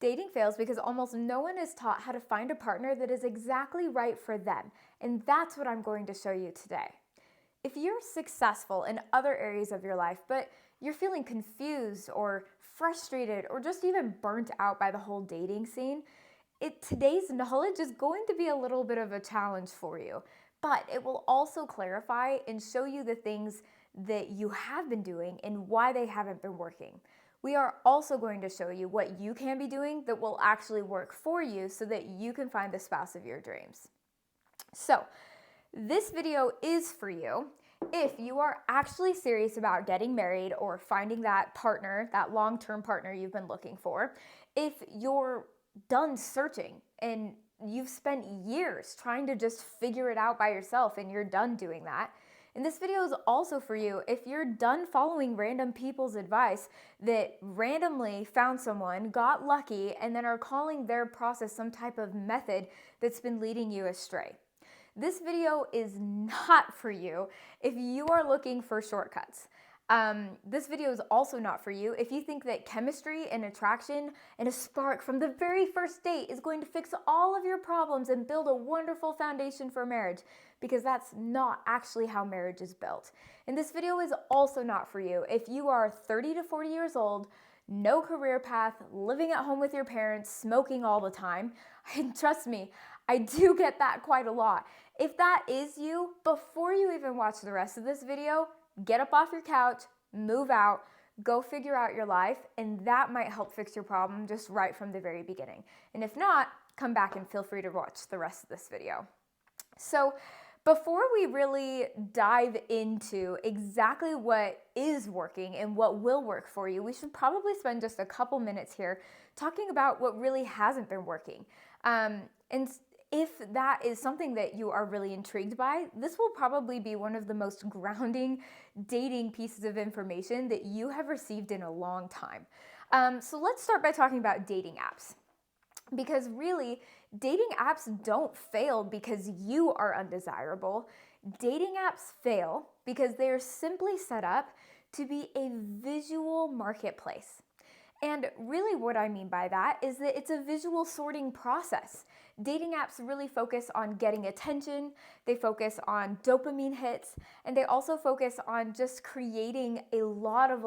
Dating fails because almost no one is taught how to find a partner that is exactly right for them, and that's what I'm going to show you today. If you're successful in other areas of your life, but you're feeling confused or frustrated or just even burnt out by the whole dating scene, today's knowledge is going to be a little bit of a challenge for you, but it will also clarify and show you the things that you have been doing and why they haven't been working. We are also going to show you what you can be doing that will actually work for you so that you can find the spouse of your dreams. So, this video is for you if you are actually serious about getting married or finding that partner, that long-term partner you've been looking for. If you're done searching and you've spent years trying to just figure it out by yourself and you're done doing that. And this video is also for you if you're done following random people's advice that randomly found someone, got lucky, and then are calling their process some type of method that's been leading you astray. This video is not for you if you are looking for shortcuts. This video is also not for you if you think that chemistry and attraction and a spark from the very first date is going to fix all of your problems and build a wonderful foundation for marriage, because that's not actually how marriage is built. And this video is also not for you if you are 30 to 40 years old, no career path, living at home with your parents, smoking all the time. And trust me, I do get that quite a lot. If that is you, before you even watch the rest of this video, get up off your couch, move out, go figure out your life, and that might help fix your problem just right from the very beginning. And if not, come back and feel free to watch the rest of this video. So before we really dive into exactly what is working and what will work for you, we should probably spend just a couple minutes here talking about what really hasn't been working. And if that is something that you are really intrigued by, this will probably be one of the most grounding dating pieces of information that you have received in a long time. So let's start by talking about dating apps. Because really, dating apps don't fail because you are undesirable. Dating apps fail because they are simply set up to be a visual marketplace. And really what I mean by that is that it's a visual sorting process. Dating apps really focus on getting attention, they focus on dopamine hits, and they also focus on just creating a lot of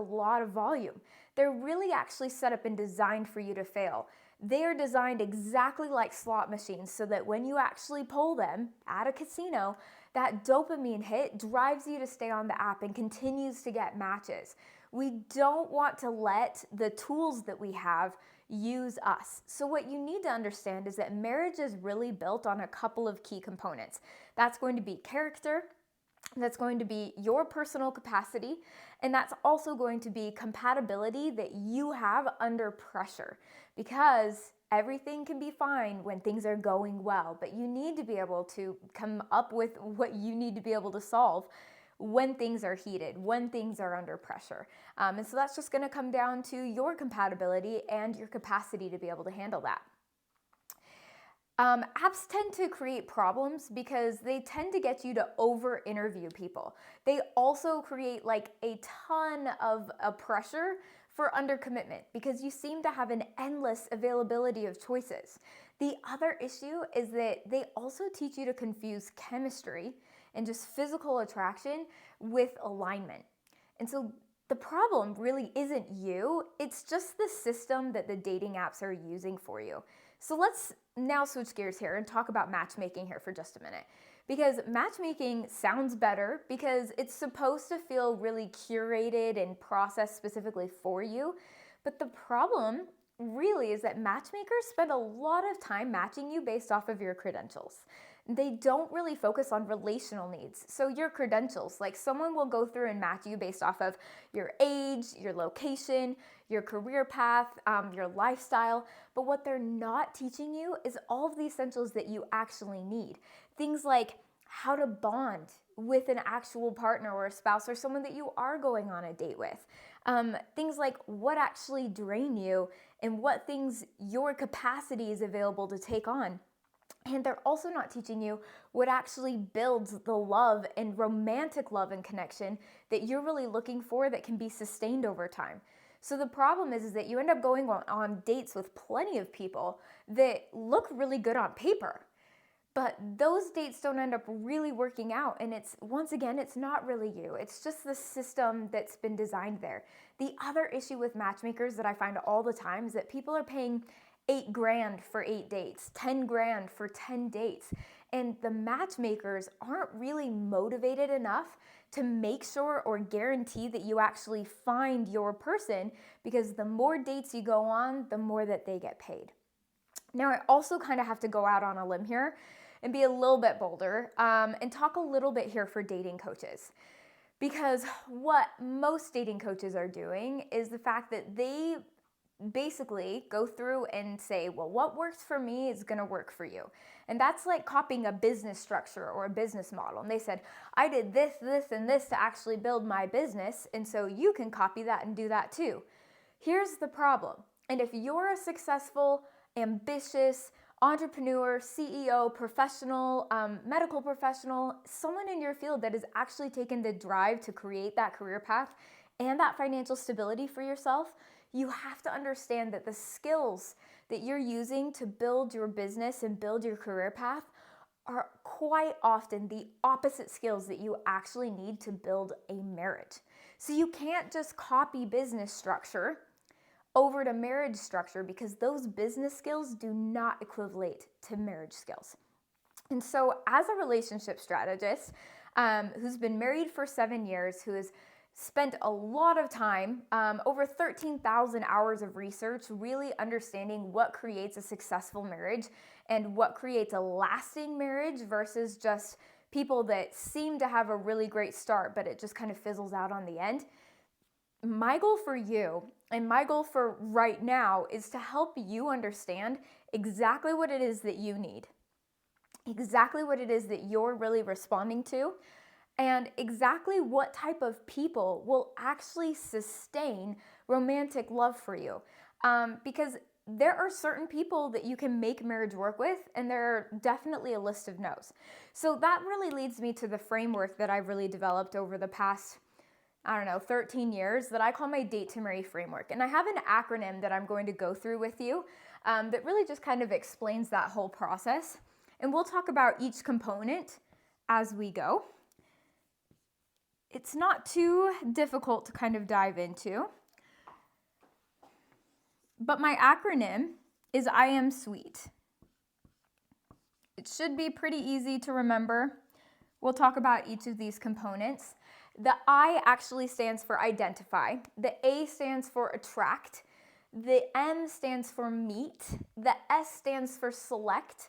volume. They're really actually set up and designed for you to fail. They are designed exactly like slot machines so that when you actually pull them at a casino, that dopamine hit drives you to stay on the app and continues to get matches. We don't want to let the tools that we have use us. So what you need to understand is that marriage is really built on a couple of key components. That's going to be character, that's going to be your personal capacity, and that's also going to be compatibility that you have under pressure, because everything can be fine when things are going well, but you need to be able to come up with what you need to be able to solve when things are heated, when things are under pressure. And so that's just gonna come down to your compatibility and your capacity to be able to handle that. Apps tend to create problems because they tend to get you to over-interview people. They also create like a ton of pressure for undercommitment because you seem to have an endless availability of choices. The other issue is that they also teach you to confuse chemistry and just physical attraction with alignment. And so the problem really isn't you, it's just the system that the dating apps are using for you. So let's now switch gears here and talk about matchmaking here for just a minute. Because matchmaking sounds better because it's supposed to feel really curated and processed specifically for you. But the problem really is that matchmakers spend a lot of time matching you based off of your credentials. They don't really focus on relational needs. So your credentials, like someone will go through and match you based off of your age, your location, your career path, your lifestyle. But what they're not teaching you is all of the essentials that you actually need. Things like how to bond with an actual partner or a spouse or someone that you are going on a date with. Things like what actually drain you and what things your capacity is available to take on. And they're also not teaching you what actually builds the love and romantic love and connection that you're really looking for that can be sustained over time. So the problem is that you end up going on dates with plenty of people that look really good on paper. But those dates don't end up really working out. And once again, it's not really you. It's just the system that's been designed there. The other issue with matchmakers that I find all the time is that people are paying $8,000 for 8 dates, $10,000 for 10 dates. And the matchmakers aren't really motivated enough to make sure or guarantee that you actually find your person, because the more dates you go on, the more that they get paid. Now, I also kind of have to go out on a limb here and be a little bit bolder and talk a little bit here for dating coaches. Because what most dating coaches are doing is the fact that they basically go through and say, well, what works for me is going to work for you. And that's like copying a business structure or a business model. And they said, I did this, this, and this to actually build my business. And so you can copy that and do that too. Here's the problem. And if you're a successful, ambitious entrepreneur, CEO, professional, medical professional, someone in your field that has actually taken the drive to create that career path and that financial stability for yourself, you have to understand that the skills that you're using to build your business and build your career path are quite often the opposite skills that you actually need to build a marriage. So you can't just copy business structure over to marriage structure, because those business skills do not equivalent to marriage skills. And so as a relationship strategist who's been married for 7 years, who has spent a lot of time, over 13,000 hours of research, really understanding what creates a successful marriage and what creates a lasting marriage versus just people that seem to have a really great start, but it just kind of fizzles out on the end. My goal for you and my goal for right now is to help you understand exactly what it is that you need, exactly what it is that you're really responding to, and exactly what type of people will actually sustain romantic love for you. Because there are certain people that you can make marriage work with, and there are definitely a list of no's. So that really leads me to the framework that I've really developed over the past 13 years that I call my Date to Marry framework. And I have an acronym that I'm going to go through with you that really just kind of explains that whole process. And we'll talk about each component as we go. It's not too difficult to kind of dive into. But my acronym is I Am Sweet. It should be pretty easy to remember. We'll talk about each of these components. The I actually stands for identify. The A stands for attract. The M stands for meet. The S stands for select.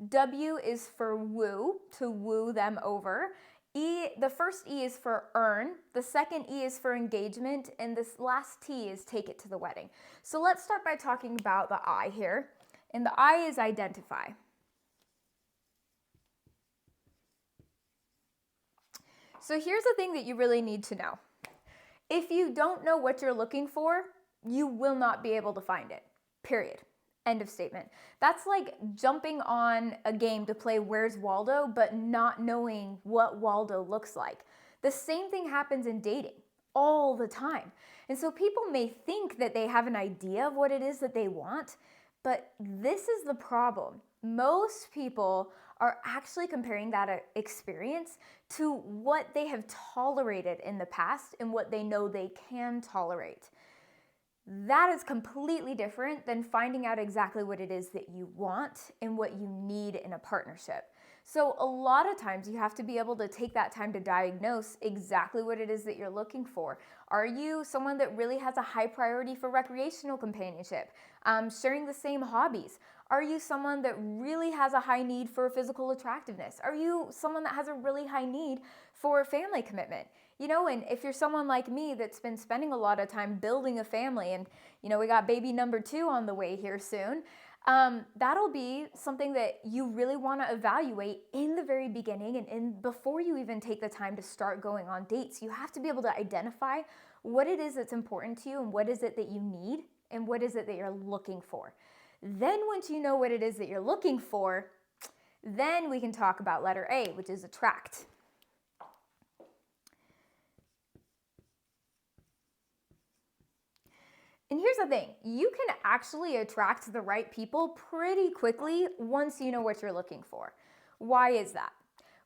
W is for woo, to woo them over. E, the first E is for earn. The second E is for engagement. And this last T is take it to the wedding. So let's start by talking about the I here. And the I is identify. So here's the thing that you really need to know. If you don't know what you're looking for, you will not be able to find it. Period. End of statement. That's like jumping on a game to play Where's Waldo, but not knowing what Waldo looks like. The same thing happens in dating all the time. And so people may think that they have an idea of what it is that they want, but this is the problem. Most people are actually comparing that experience to what they have tolerated in the past and what they know they can tolerate. That is completely different than finding out exactly what it is that you want and what you need in a partnership. So a lot of times you have to be able to take that time to diagnose exactly what it is that you're looking for. Are you someone that really has a high priority for recreational companionship, sharing the same hobbies? Are you someone that really has a high need for physical attractiveness? Are you someone that has a really high need for family commitment? And if you're someone like me that's been spending a lot of time building a family, and we got baby number 2 on the way here soon, that'll be something that you really want to evaluate in the very beginning and before you even take the time to start going on dates. You have to be able to identify what it is that's important to you and what is it that you need and what is it that you're looking for. Then once you know what it is that you're looking for, then we can talk about letter A, which is attract. And here's the thing, you can actually attract the right people pretty quickly once you know what you're looking for. Why is that?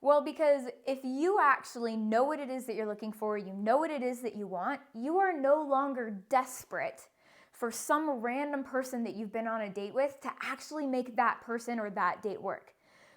Well, because if you actually know what it is that you're looking for, you know what it is that you want, you are no longer desperate for some random person that you've been on a date with to actually make that person or that date work.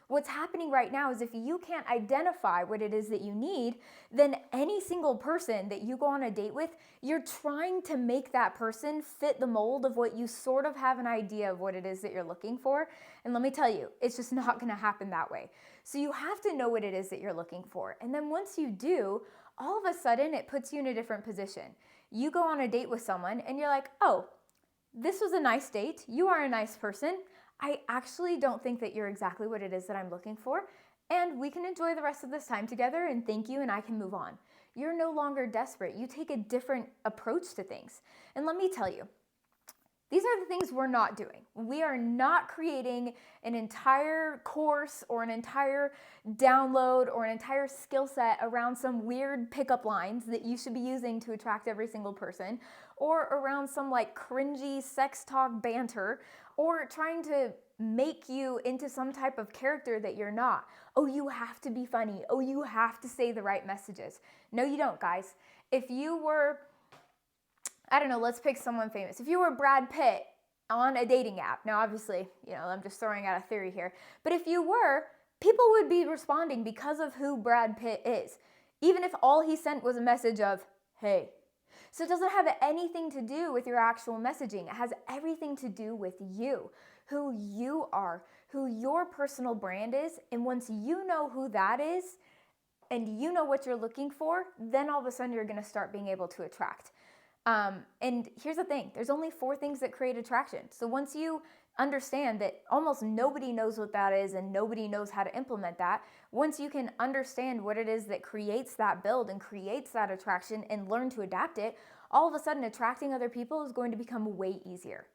What's happening right now is if you can't identify what it is that you need, then any single person that you go on a date with, you're trying to make that person fit the mold of what you sort of have an idea of what it is that you're looking for. And let me tell you, it's just not going to happen that way. So you have to know what it is that you're looking for. And then once you do, all of a sudden it puts you in a different position. You go on a date with someone and you're like, oh, this was a nice date. You are a nice person. I actually don't think that you're exactly what it is that I'm looking for, and we can enjoy the rest of this time together and thank you and I can move on. You're no longer desperate. You take a different approach to things. And let me tell you, these are the things we're not doing. We are not creating an entire course or an entire download or an entire skill set around some weird pickup lines that you should be using to attract every single person, or around some like cringy sex talk banter, or trying to make you into some type of character that you're not. Oh, you have to be funny. Oh, you have to say the right messages. No, you don't, guys. If you were, I don't know, let's pick someone famous. If you were Brad Pitt on a dating app, now obviously, I'm just throwing out a theory here, but if you were, people would be responding because of who Brad Pitt is, even if all he sent was a message of, hey. So it doesn't have anything to do with your actual messaging. It has everything to do with you, who you are, who your personal brand is. And once you know who that is and you know what you're looking for, then all of a sudden you're going to start being able to attract. And here's the thing, there's only 4 things that create attraction. So once you understand that almost nobody knows what that is and nobody knows how to implement that, once you can understand what it is that creates that build and creates that attraction and learn to adapt it, all of a sudden attracting other people is going to become way easier.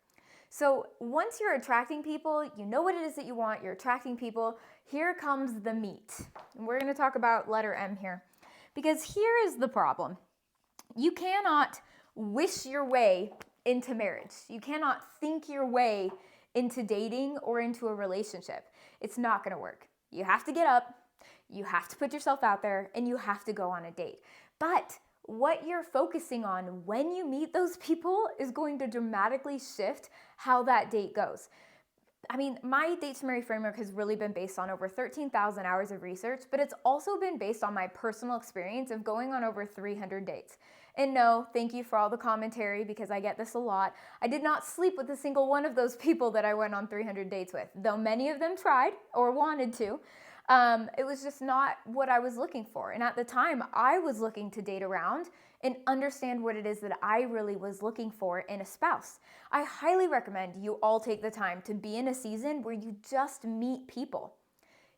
So once you're attracting people, you know what it is that you want, you're attracting people, here comes the meat. And we're going to talk about letter M here, because here is the problem. You cannot wish your way into marriage. You cannot think your way into dating or into a relationship. It's not going to work. You have to get up, you have to put yourself out there, and you have to go on a date. But what you're focusing on when you meet those people is going to dramatically shift how that date goes. I mean, my Date to Marry framework has really been based on over 13,000 hours of research, but it's also been based on my personal experience of going on over 300 dates. And no, thank you for all the commentary, because I get this a lot. I did not sleep with a single one of those people that I went on 300 dates with, though many of them tried or wanted to. It was just not what I was looking for. And at the time, I was looking to date around and understand what it is that I really was looking for in a spouse. I highly recommend you all take the time to be in a season where you just meet people.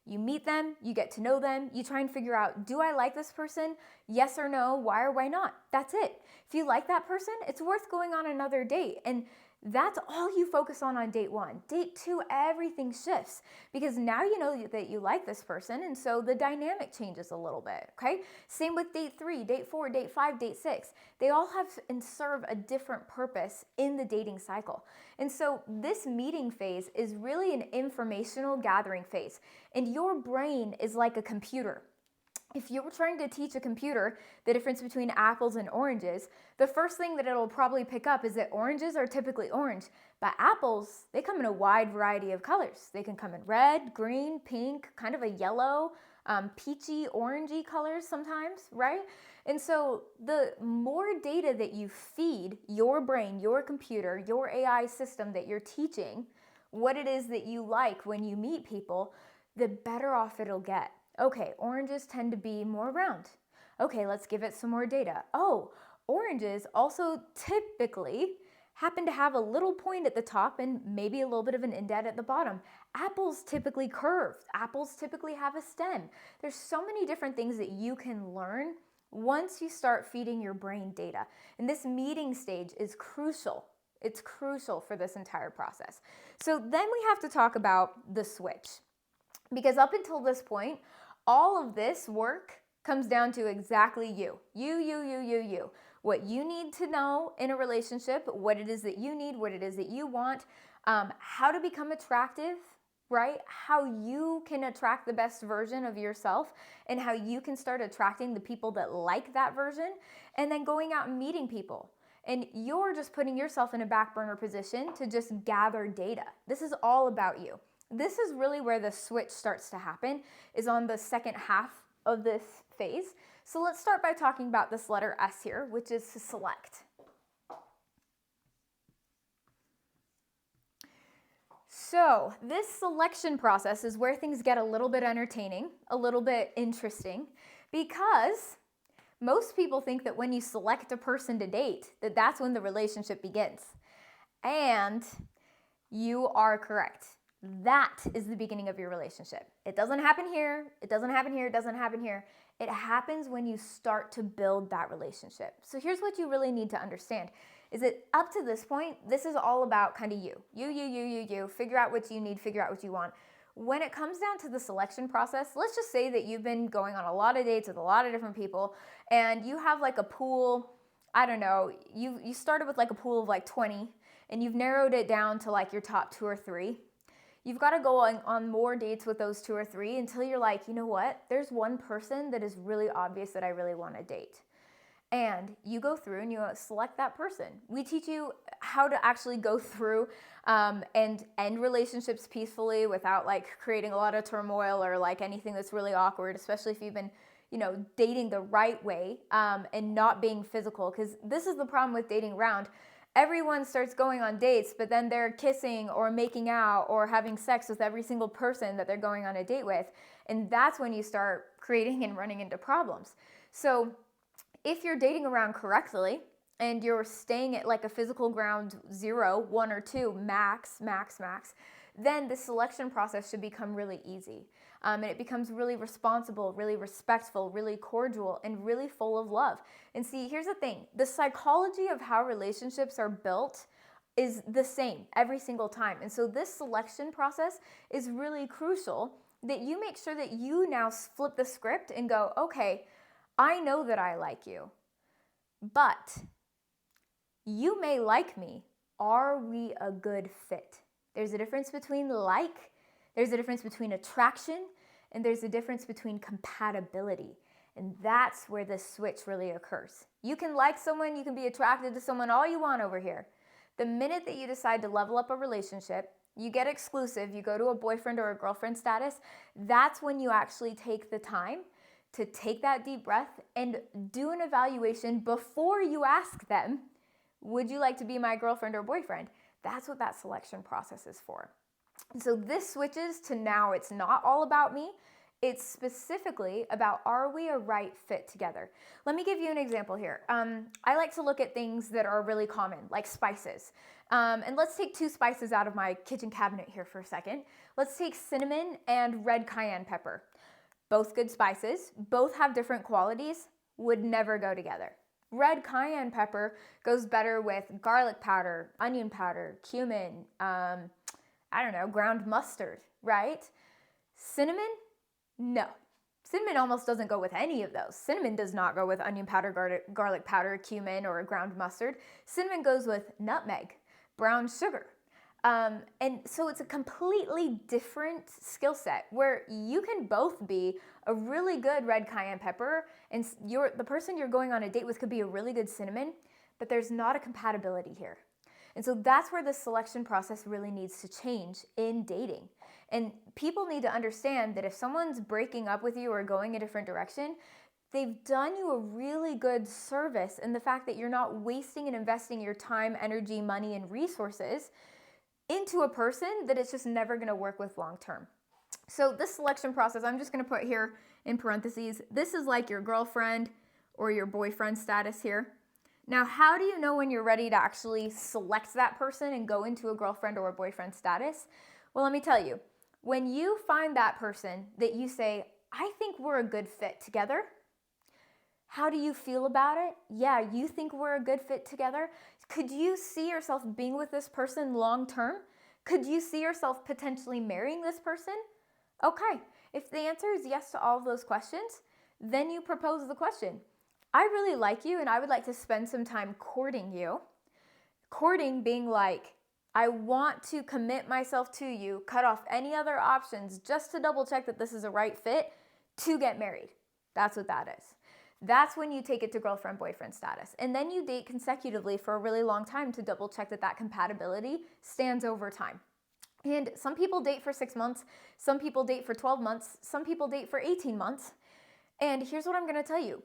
You meet them, you get to know them, you try and figure out, do I like this person? Yes or no, why or why not? That's it. If you like that person, it's worth going on another date. And that's all you focus on date 1. Date 2, everything shifts, because now you know that you like this person, and so the dynamic changes a little bit, okay? Same with date 3, date 4, date 5, date 6. They all have and serve a different purpose in the dating cycle. And so this meeting phase is really an informational gathering phase, and your brain is like a computer. If you're trying to teach a computer the difference between apples and oranges, the first thing that it'll probably pick up is that oranges are typically orange, but apples, they come in a wide variety of colors. They can come in red, green, pink, kind of a yellow, peachy, orangey colors sometimes, right? And so the more data that you feed your brain, your computer, your AI system that you're teaching, what it is that you like when you meet people, the better off it'll get. Okay, oranges tend to be more round. Okay, let's give it some more data. Oh, oranges also typically happen to have a little point at the top and maybe a little bit of an indent at the bottom. Apples typically curve. Apples typically have a stem. There's so many different things that you can learn once you start feeding your brain data. And this meeting stage is crucial. It's crucial for this entire process. So then we have to talk about the switch. Because up until this point, all of this work comes down to exactly you. You. what you need to know in a relationship, what it is that you need, what it is that you want, how to become attractive, right? How you can attract the best version of yourself and how you can start attracting the people that like that version, and then going out and meeting people. And you're just putting yourself in a back burner position to just gather data. This is all about you. This is really where the switch starts to happen, is on the second half of this phase. So let's start by talking about this letter S here, which is to select. So this selection process is where things get a little bit entertaining, a little bit interesting, because most people think that when you select a person to date, that's when the relationship begins. And you are correct. That is the beginning of your relationship. It doesn't happen here. It doesn't happen here. It doesn't happen here. It happens when you start to build that relationship. So here's what you really need to understand, is that up to this point, this is all about kind of you. You. Figure out what you need, figure out what you want. When it comes down to the selection process, let's just say that you've been going on a lot of dates with a lot of different people, and you have like a pool, I don't know, you started with like a pool of like 20, and you've narrowed it down to like your top 2 or 3. You've got to go on more dates with those 2 or 3 until you're like, you know what, there's one person that is really obvious that I really want to date. And you go through and you select that person. We teach you how to actually go through and end relationships peacefully without like creating a lot of turmoil or like anything that's really awkward, especially if you've been, dating the right way and not being physical. Because this is the problem with dating around. Everyone starts going on dates, but then they're kissing or making out or having sex with every single person that they're going on a date with. And that's when you start creating and running into problems. So if you're dating around correctly and you're staying at like a physical ground 0, 1 or 2, max, then the selection process should become really easy. And it becomes really responsible, really respectful, really cordial, and really full of love. And see, here's the thing. The psychology of how relationships are built is the same every single time. And so this selection process is really crucial, that you make sure that you now flip the script and go, okay, I know that I like you, but you may like me. Are we a good fit? There's a difference between like, there's a difference between attraction, and there's a difference between compatibility. And that's where the switch really occurs. You can like someone, you can be attracted to someone all you want over here. The minute that you decide to level up a relationship, you get exclusive, you go to a boyfriend or a girlfriend status, that's when you actually take the time to take that deep breath and do an evaluation before you ask them, would you like to be my girlfriend or boyfriend? That's what that selection process is for. So this switches to now it's not all about me. It's specifically about, are we a right fit together? Let me give you an example here. I like to look at things that are really common, like spices. And let's take 2 spices out of my kitchen cabinet here for a second. Let's take cinnamon and red cayenne pepper. Both good spices, both have different qualities, would never go together. Red cayenne pepper goes better with garlic powder, onion powder, cumin, ground mustard, right? Cinnamon? No. Cinnamon almost doesn't go with any of those. Cinnamon does not go with onion powder, garlic powder, cumin, or ground mustard. Cinnamon goes with nutmeg, brown sugar. And so it's a completely different skill set where you can both be a really good red cayenne pepper and the person you're going on a date with could be a really good cinnamon, but there's not a compatibility here. And so that's where the selection process really needs to change in dating. And people need to understand that if someone's breaking up with you or going a different direction, they've done you a really good service in the fact that you're not wasting and investing your time, energy, money, and resources into a person that it's just never going to work with long term. So this selection process, I'm just going to put here in parentheses, this is like your girlfriend or your boyfriend status here. Now, how do you know when you're ready to actually select that person and go into a girlfriend or a boyfriend status? Well, let me tell you, when you find that person that you say, I think we're a good fit together, how do you feel about it? Yeah, you think we're a good fit together? Could you see yourself being with this person long term? Could you see yourself potentially marrying this person? Okay, if the answer is yes to all of those questions, then you propose the question. I really like you and I would like to spend some time courting you. Courting being like, I want to commit myself to you, cut off any other options just to double check that this is a right fit to get married. That's what that is. That's when you take it to girlfriend, boyfriend status. And then you date consecutively for a really long time to double check that that compatibility stands over time. And some people date for 6 months, some people date for 12 months, some people date for 18 months. And here's what I'm going to tell you.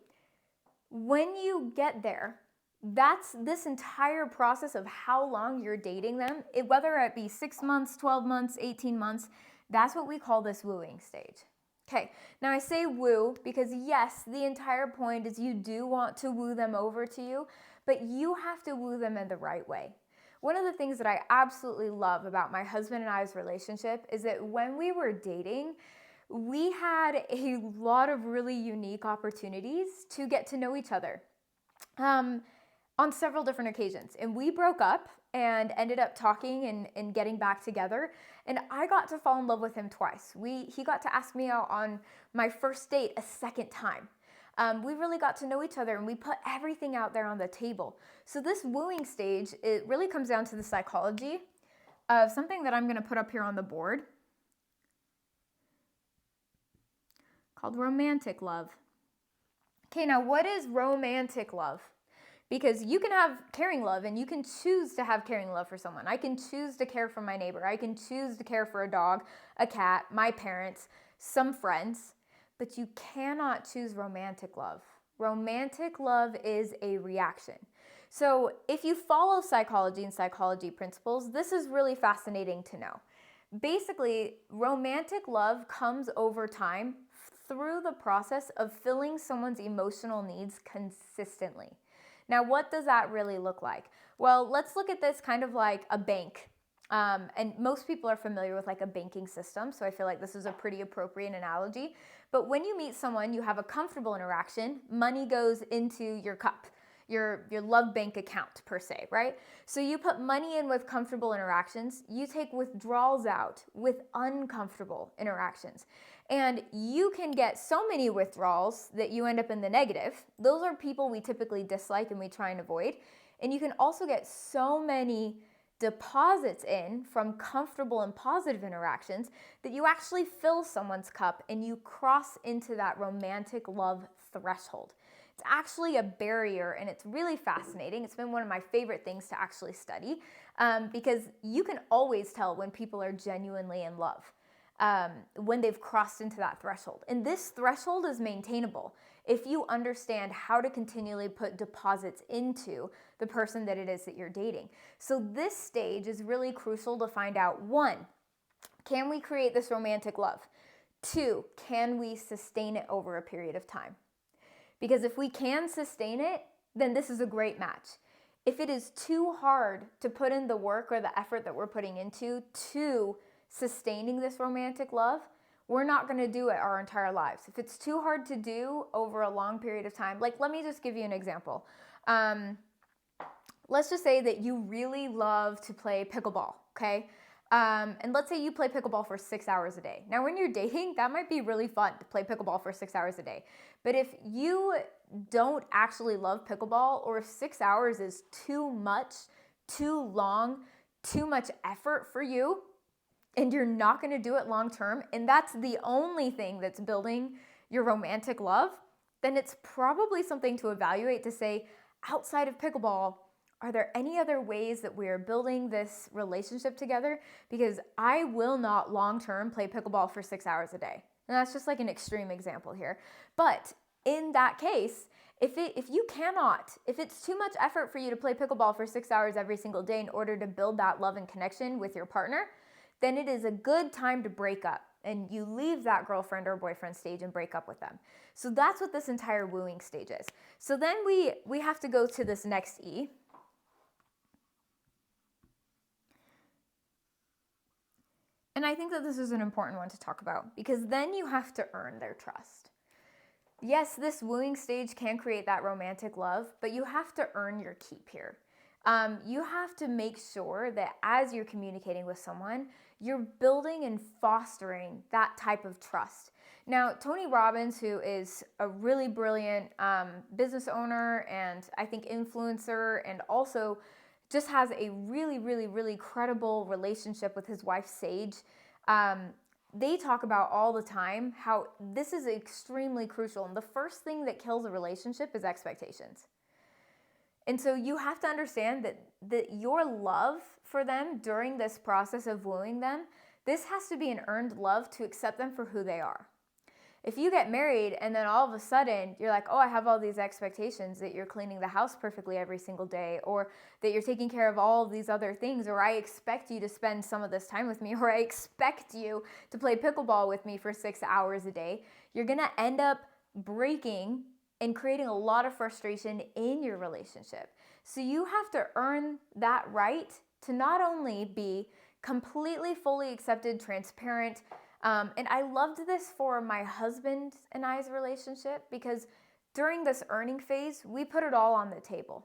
When you get there, that's this entire process of how long you're dating them, whether it be 6 months, 12 months, 18 months, that's what we call this wooing stage. Okay, now I say woo because yes, the entire point is you do want to woo them over to you, but you have to woo them in the right way. One of the things that I absolutely love about my husband and I's relationship is that when we were dating, we had a lot of really unique opportunities to get to know each other on several different occasions. And we broke up and ended up talking and getting back together. And I got to fall in love with him twice. He got to ask me out on my first date a second time. We really got to know each other and we put everything out there on the table. So this wooing stage, it really comes down to the psychology of something that I'm going to put up here on the board called romantic love. Okay, now what is romantic love? Because you can have caring love and you can choose to have caring love for someone. I can choose to care for my neighbor. I can choose to care for a dog, a cat, my parents, some friends. But you cannot choose romantic love. Romantic love is a reaction. So if you follow psychology and psychology principles, this is really fascinating to know. Basically, romantic love comes over time through the process of filling someone's emotional needs consistently. Now, what does that really look like? Well, let's look at this kind of like a bank. And most people are familiar with like a banking system, so I feel like this is a pretty appropriate analogy. But when you meet someone, you have a comfortable interaction, money goes into your cup, your love bank account per se, right? So you put money in with comfortable interactions, you take withdrawals out with uncomfortable interactions. And you can get so many withdrawals that you end up in the negative. Those are people we typically dislike and we try and avoid. And you can also get so many deposits in from comfortable and positive interactions that you actually fill someone's cup and you cross into that romantic love threshold. It's actually a barrier and it's really fascinating. It's been one of my favorite things to actually study because you can always tell when people are genuinely in love when they've crossed into that threshold. And this threshold is maintainable if you understand how to continually put deposits into the person that it is that you're dating. So this stage is really crucial to find out, 1, can we create this romantic love? 2, can we sustain it over a period of time? Because if we can sustain it, then this is a great match. If it is too hard to put in the work or the effort that we're putting into to sustaining this romantic love, we're not going to do it our entire lives. If it's too hard to do over a long period of time, like let me just give you an example. Let's just say that you really love to play pickleball, okay? And let's say you play pickleball for 6 hours a day. Now, when you're dating, that might be really fun to play pickleball for 6 hours a day. But if you don't actually love pickleball, or if 6 hours is too much, too long, too much effort for you, and you're not going to do it long term, and that's the only thing that's building your romantic love, then it's probably something to evaluate to say, outside of pickleball, are there any other ways that we're building this relationship together? Because I will not long term play pickleball for 6 hours a day. And that's just like an extreme example here. But in that case, if it's too much effort for you to play pickleball for 6 hours every single day in order to build that love and connection with your partner, then it is a good time to break up and you leave that girlfriend or boyfriend stage and break up with them. So that's what this entire wooing stage is. So then we have to go to this next E. And I think that this is an important one to talk about because then you have to earn their trust. Yes, this wooing stage can create that romantic love, but you have to earn your keep here. You have to make sure that as you're communicating with someone, you're building and fostering that type of trust. Now, Tony Robbins, who is a really brilliant business owner and I think influencer, and also just has a really, really, really credible relationship with his wife, Sage. They talk about all the time how this is extremely crucial. And the first thing that kills a relationship is expectations. And so you have to understand that your love for them during this process of wooing them, this has to be an earned love to accept them for who they are. If you get married and then all of a sudden you're like, oh, I have all these expectations that you're cleaning the house perfectly every single day, or that you're taking care of all of these other things, or I expect you to spend some of this time with me, or I expect you to play pickleball with me for 6 hours a day, you're going to end up breaking and creating a lot of frustration in your relationship. So you have to earn that right to not only be completely, fully accepted, transparent. And I loved this for my husband and I's relationship, because during this earning phase, we put it all on the table.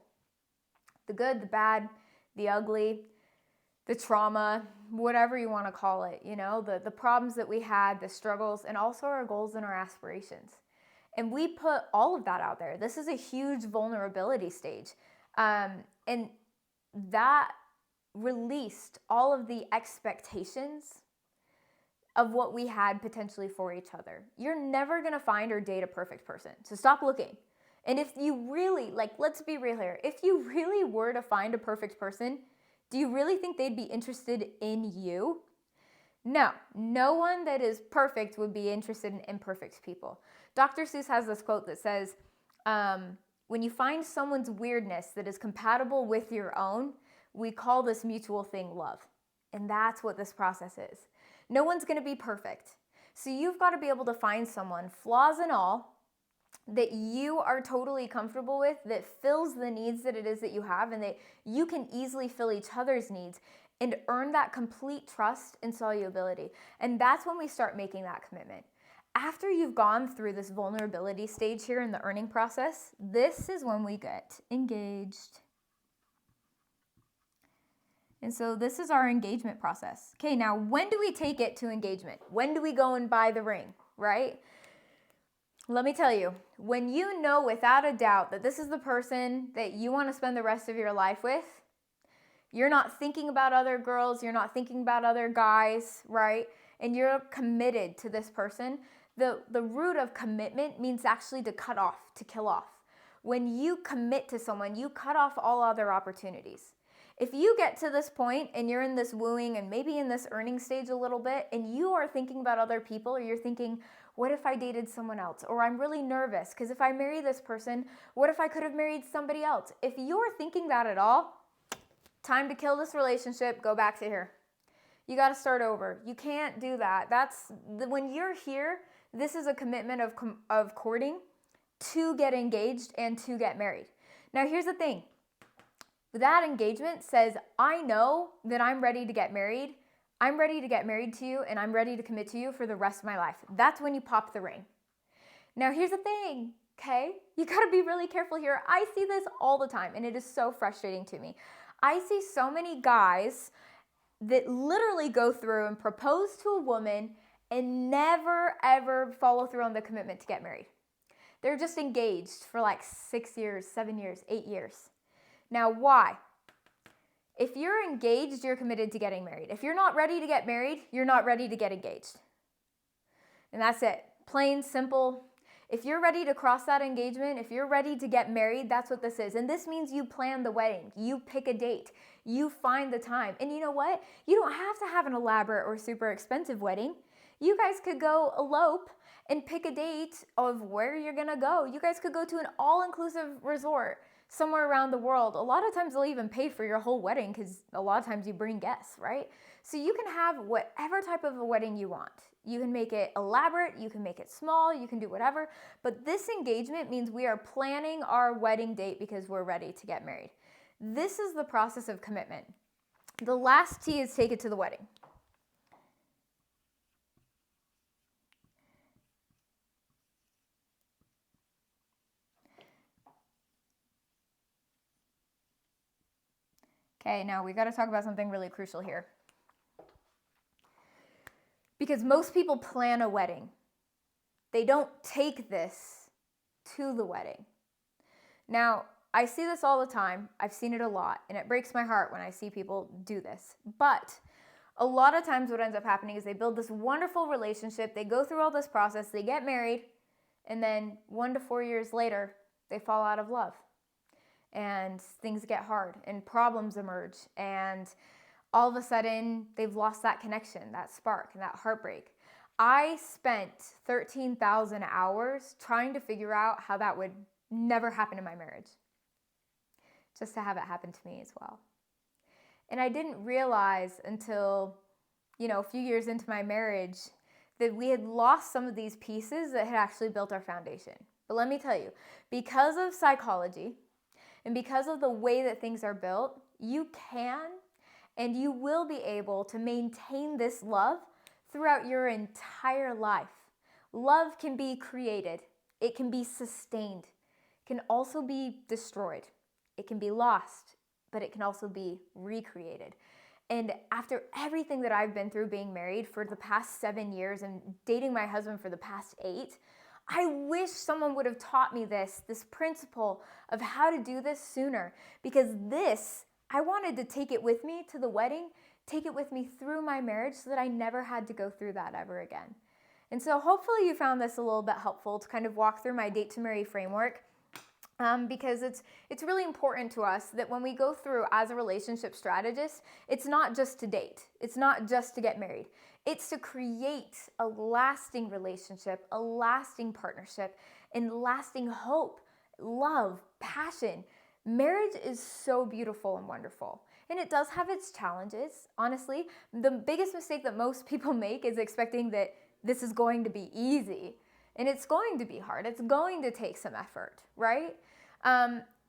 The good, the bad, the ugly, the trauma, whatever you want to call it, the problems that we had, the struggles, and also our goals and our aspirations. And we put all of that out there. This is a huge vulnerability stage. And that released all of the expectations of what we had potentially for each other. You're never going to find or date a perfect person. So stop looking. And if you really, let's be real here. If you really were to find a perfect person, do you really think they'd be interested in you? No one that is perfect would be interested in imperfect people. Dr. Seuss has this quote that says, when you find someone's weirdness that is compatible with your own, we call this mutual thing love. And that's what this process is. No one's going to be perfect. So you've got to be able to find someone, flaws and all, that you are totally comfortable with, that fills the needs that it is that you have, and that you can easily fill each other's needs and earn that complete trust and solubility. And that's when we start making that commitment. After you've gone through this vulnerability stage here in the earning process, this is when we get engaged. And so this is our engagement process. Okay, now when do we take it to engagement? When do we go and buy the ring, right? Let me tell you, when you know without a doubt that this is the person that you want to spend the rest of your life with, you're not thinking about other girls, you're not thinking about other guys, right? And you're committed to this person. The root of commitment means actually to cut off, to kill off. When you commit to someone, you cut off all other opportunities. If you get to this point and you're in this wooing and maybe in this earning stage a little bit, and you are thinking about other people, or you're thinking, what if I dated someone else? Or I'm really nervous because if I marry this person, what if I could have married somebody else? If you're thinking that at all, time to kill this relationship, go back to here. You got to start over. You can't do that. When you're here, this is a commitment of courting to get engaged and to get married. Now, here's the thing. That engagement says, I know that I'm ready to get married. I'm ready to get married to you, and I'm ready to commit to you for the rest of my life. That's when you pop the ring. Now, here's the thing, okay? You got to be really careful here. I see this all the time, and it is so frustrating to me. I see so many guys that literally go through and propose to a woman and never, ever follow through on the commitment to get married. They're just engaged for 6 years, 7 years, 8 years. Now, why? If you're engaged, you're committed to getting married. If you're not ready to get married, you're not ready to get engaged. And that's it. Plain, simple. If you're ready to cross that engagement, if you're ready to get married, that's what this is. And this means you plan the wedding. You pick a date. You find the time. And you know what? You don't have to have an elaborate or super expensive wedding. You guys could go elope and pick a date of where you're going to go. You guys could go to an all-inclusive resort somewhere around the world. A lot of times they'll even pay for your whole wedding because a lot of times you bring guests, right? So you can have whatever type of a wedding you want. You can make it elaborate, you can make it small, you can do whatever. But this engagement means we are planning our wedding date because we're ready to get married. This is the process of commitment. The last T is take it to the wedding. Okay, now we got to talk about something really crucial here. Because most people plan a wedding. They don't take this to the wedding. Now, I see this all the time. I've seen it a lot, and it breaks my heart when I see people do this. But a lot of times what ends up happening is they build this wonderful relationship, they go through all this process, they get married, and then 1 to 4 years later, they fall out of love. And things get hard, and problems emerge, and all of a sudden, they've lost that connection, that spark, and that heartbreak. I spent 13,000 hours trying to figure out how that would never happen in my marriage, just to have it happen to me as well. And I didn't realize until, a few years into my marriage that we had lost some of these pieces that had actually built our foundation. But let me tell you, because of psychology and because of the way that things are built, you can and you will be able to maintain this love throughout your entire life. Love can be created. It can be sustained. It can also be destroyed. It can be lost, but it can also be recreated. And after everything that I've been through being married for the past 7 years and dating my husband for the past 8, I wish someone would have taught me this principle of how to do this sooner, because I wanted to take it with me to the wedding, take it with me through my marriage so that I never had to go through that ever again. And so hopefully you found this a little bit helpful to kind of walk through my Date to Marry framework, because it's really important to us that when we go through as a relationship strategist, it's not just to date. It's not just to get married. It's to create a lasting relationship, a lasting partnership, and lasting hope, love, passion. Marriage is so beautiful and wonderful, and it does have its challenges. Honestly, the biggest mistake that most people make is expecting that this is going to be easy, and it's going to be hard. It's going to take some effort, right?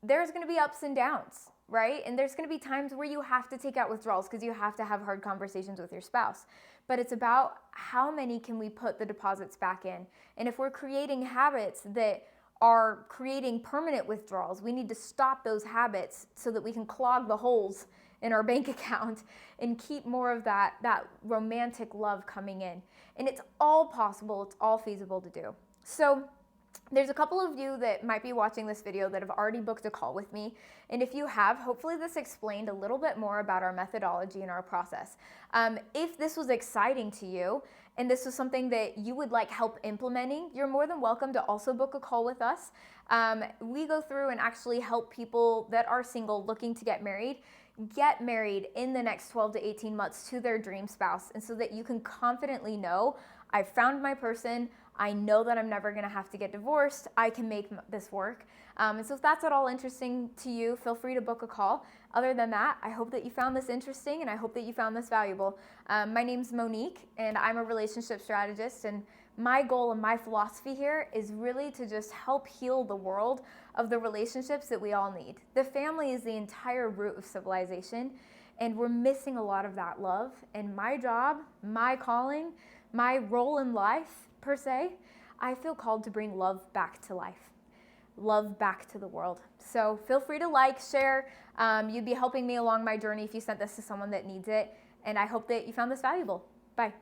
There's going to be ups and downs, right? And there's going to be times where you have to take out withdrawals because you have to have hard conversations with your spouse. But it's about how many can we put the deposits back in. And if we're creating habits that are creating permanent withdrawals, we need to stop those habits so that we can clog the holes in our bank account and keep more of that romantic love coming in. And it's all possible, it's all feasible to do. So there's a couple of you that might be watching this video that have already booked a call with me. And if you have, hopefully this explained a little bit more about our methodology and our process. If this was exciting to you and this was something that you would like help implementing, you're more than welcome to also book a call with us. We go through and actually help people that are single looking to get married in the next 12 to 18 months to their dream spouse, and so that you can confidently know, I've found my person, I know that I'm never going to have to get divorced, I can make this work. And so if that's at all interesting to you, feel free to book a call. Other than that, I hope that you found this interesting and I hope that you found this valuable. My name's Monique and I'm a relationship strategist, and my goal and my philosophy here is really to just help heal the world of the relationships that we all need. The family is the entire root of civilization, and we're missing a lot of that love. And my job, my calling, my role in life, per se, I feel called to bring love back to life, love back to the world. So feel free to like, share. You'd be helping me along my journey if you sent this to someone that needs it. And I hope that you found this valuable. Bye.